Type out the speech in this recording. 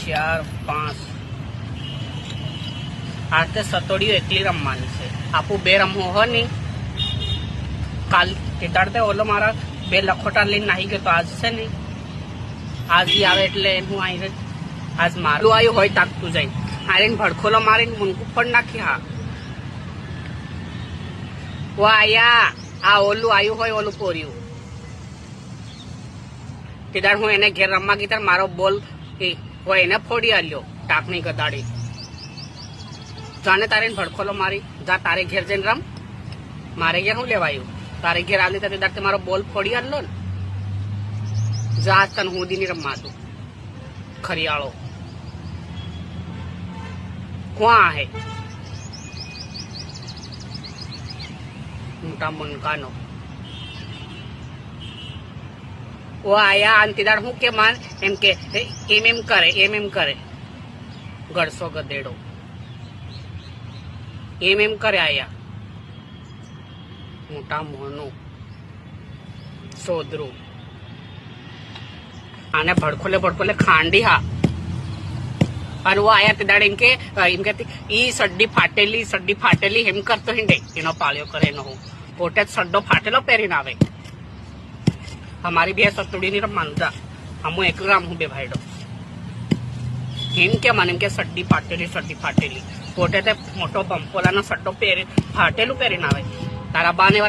4 5 आज तो सतोड़ियो एकली रमवानी छे। आपू बे रमवो हो नहीं। काल तेदाड़ते ओलो मारा बे लखोटा लईने नाही गयो तो आज छे नहीं। आज ही आवे एटले हूँ आई आज मारू आयु होय ताकतू जाई हारीने भड़खोलो मारीने मुनकू पण नाखी। हा वो आया आ ओलू आयु होय ओलू पोर्यू तेदाड़ हूँ एने घेर रमवा गई त्यारे मारो बोल वो एने फोड़ी आल्यो टाकनी गदाड़ी जाने तारे भड़खोलो मारी जा तारे घेर जईने रम मारे घेर हूँ लेवायु तारे घेर आली तो तेदाड़ ते मारो बोल फोड़ी आल्लो ने जा तन हुदी नहीं रमवा दू खरियाड़ो कुआ है मोटा मनकानो वो आया अंतिदाड़ हूँ के मान एम के एम करे गड़सो गदेड़ो एम करे आया मोटा मोहनो सोदरू आने भड़कोले खांडी। हा और वो आया तेदाड़े इनके ई सड्डी फाटेली हेम करतो हिंडे एनो पाळ्यो करे नो पोटे सड्डो फाटेलो पेरीने आवे। हमारी भी सतुड़ी नहीं रमवानुं जा हमू एक राम हूँ बे भाईडो हिम के मन के सड्डी फाटेली पोटे ते मोटो पंपोला नो सड्डो फाटेलू पेरीने आवे तारा बाने